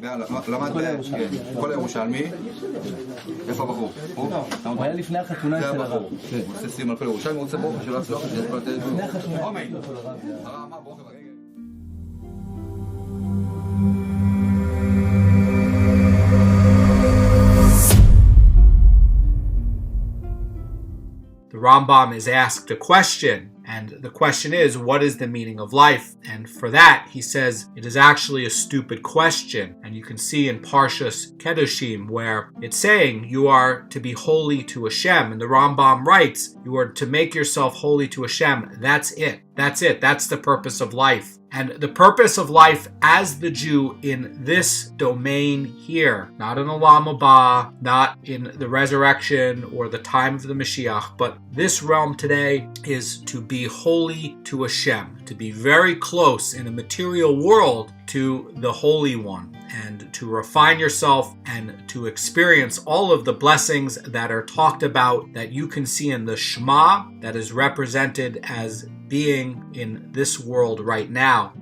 למד כל הירושלמי. איפה הבחור? הוא היה לפני החתונה של הרב. הוא עושה סיום על כל ירושלמי, הוא רוצה ברוך שלא הצלוח שזה כל התל. לפני החתונה. The Rambam is asked a question, and the question is, what is the meaning of life? And for that, he says, it is actually a stupid question. And you can see in Parshas Kedoshim, where it's saying you are to be holy to HaShem. And the Rambam writes, you are to make yourself holy to HaShem. That's it. That's it. That's the purpose of life. And the purpose of life as the Jew in this domain here, not in Olam Haba, not in the resurrection or the time of the Mashiach, but this realm today is to be holy to HaShem, to be very close in a material world to the Holy One, and to refine yourself and to experience all of the blessings that are talked about that you can see in the Shema that is represented as being in this world right now.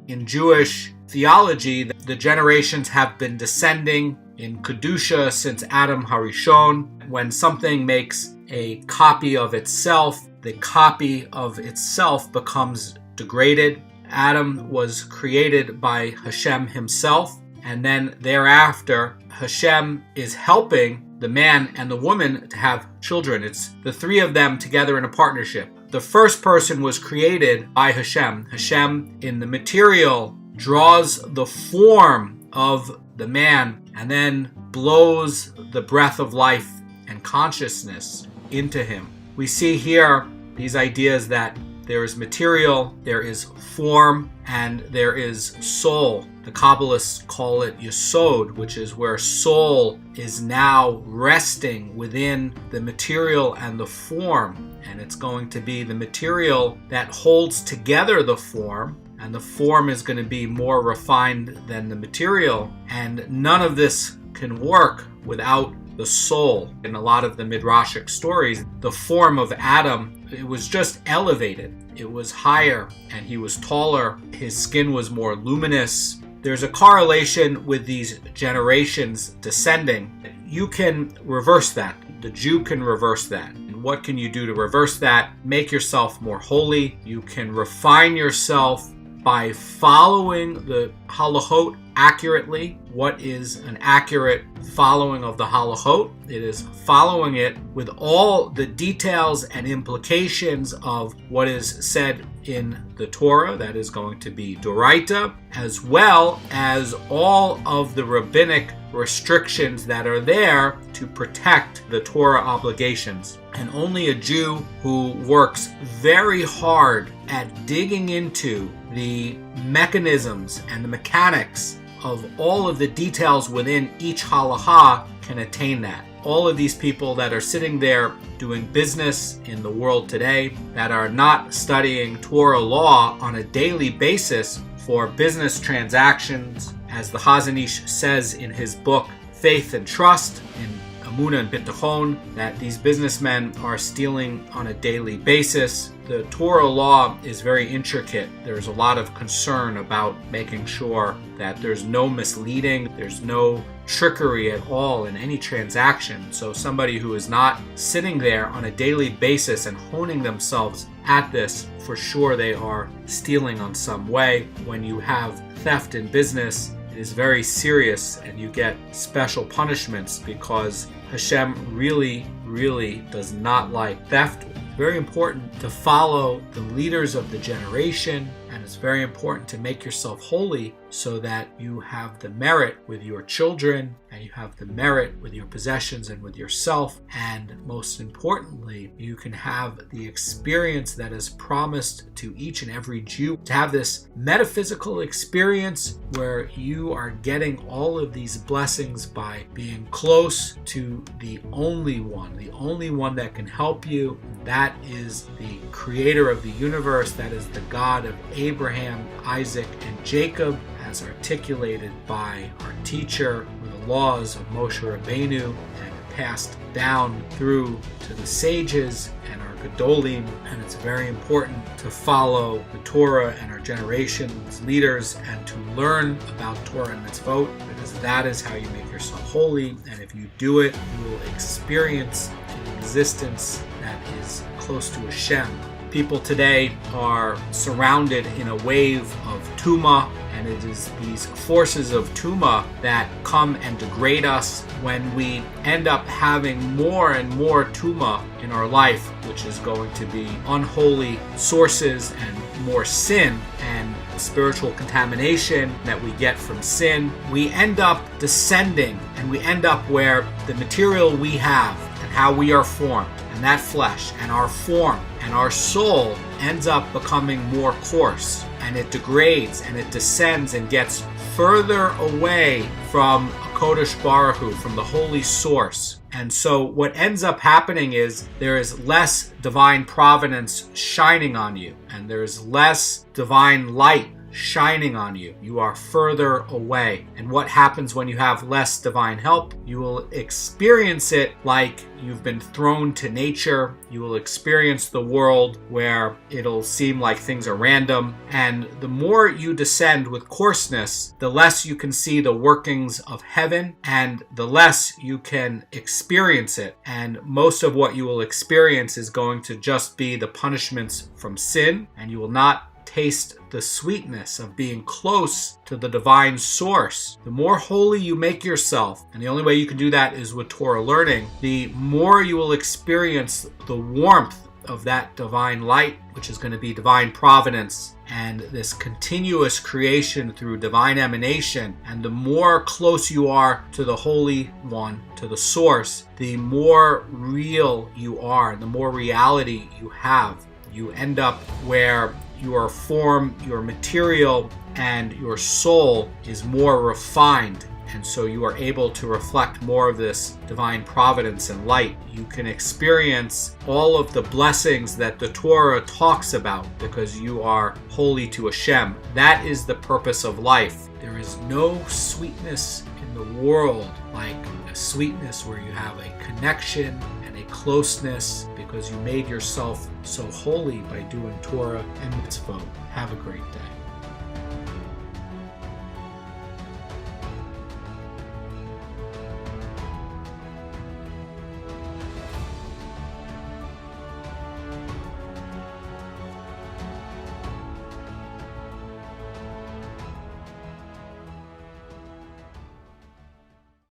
In Jewish theology, the generations have been descending in Kedusha since Adam Harishon. When something makes a copy of itself, the copy of itself becomes degraded. Adam was created by HaShem himself, and then thereafter, HaShem is helping the man and the woman to have children. It's the three of them together in a partnership. The first person was created by HaShem. HaShem, in the material, draws the form of the man and then blows the breath of life and consciousness into him. We see here these ideas that there is material, there is form, and there is soul. The Kabbalists call it Yesod, which is where soul is now resting within the material and the form. And it's going to be the material that holds together the form, and the form is going to be more refined than the material. And none of this can work without the soul. In a lot of the Midrashic stories, the form of Adam, it was just elevated. It was higher and he was taller. His skin was more luminous. There's a correlation with these generations descending. You can reverse that. The Jew can reverse that. And what can you do to reverse that? Make yourself more holy. You can refine yourself by following the halachot accurately. What is an accurate following of the halachot? It is following it with all the details and implications of what is said in the Torah, that is going to be Doraita, as well as all of the rabbinic restrictions that are there to protect the Torah obligations. And only a Jew who works very hard at digging into the mechanisms and the mechanics of all of the details within each halacha can attain that. All of these people that are sitting there doing business in the world today, that are not studying Torah law on a daily basis for business transactions, as the Chazon Ish says in his book, Faith and Trust, in Amunah and Bitachon, that these businessmen are stealing on a daily basis. The Torah law is very intricate. There's a lot of concern about making sure that there's no misleading, there's no trickery at all in any transaction. So somebody who is not sitting there on a daily basis and honing themselves at this, for sure they are stealing on some way. When you have theft in business, it is very serious and you get special punishments because HaShem really, really does not like theft. It's very important to follow the leaders of the generation, and it's very important to make yourself holy so that you have the merit with your children and you have the merit with your possessions and with yourself, and most importantly, you can have the experience that is promised to each and every Jew, to have this metaphysical experience where you are getting all of these blessings by being close to the only one that can help you. That is the creator of the universe. That is the God of Abraham, Isaac, and Jacob, as articulated by our teacher with the laws of Moshe Rabbeinu and passed down through to the sages and our Gedolim, and it's very important to follow the Torah and our generation's leaders and to learn about Torah and mitzvot, because that is how you make yourself holy, and if you do it, you will experience an existence that is close to HaShem. People today are surrounded in a wave of TUMAH, and it is these forces of TUMAH that come and degrade us when we end up having more and more TUMAH in our life, which is going to be unholy sources and more sin and spiritual contamination that we get from sin. We end up descending, and we end up where the material we have and how we are formed, and that flesh and our form and our soul ends up becoming more coarse, and it degrades and it descends and gets further away from Kodesh Baruch Hu, from the holy source. And so what ends up happening is there is less divine providence shining on you, and there is less divine light shining on you. You are further away. And what happens when you have less divine help? You will experience it like you've been thrown to nature. You will experience the world where it'll seem like things are random. And the more you descend with coarseness, the less you can see the workings of heaven, and the less you can experience it. And most of what you will experience is going to just be the punishments from sin, and you will not taste the sweetness of being close to the divine source. The more holy you make yourself, and the only way you can do that is with Torah learning, the more you will experience the warmth of that divine light, which is going to be divine providence and this continuous creation through divine emanation. And the more close you are to the Holy One, to the source, the more real you are, and the more reality you have. You end up where your form, your material, and your soul is more refined, and so you are able to reflect more of this divine providence and light. You can experience all of the blessings that the Torah talks about because you are holy to HaShem. That is the purpose of life. There is no sweetness in the world like a sweetness where you have a connection and a closeness because you made yourself so holy by doing Torah and mitzvot. Have a great day.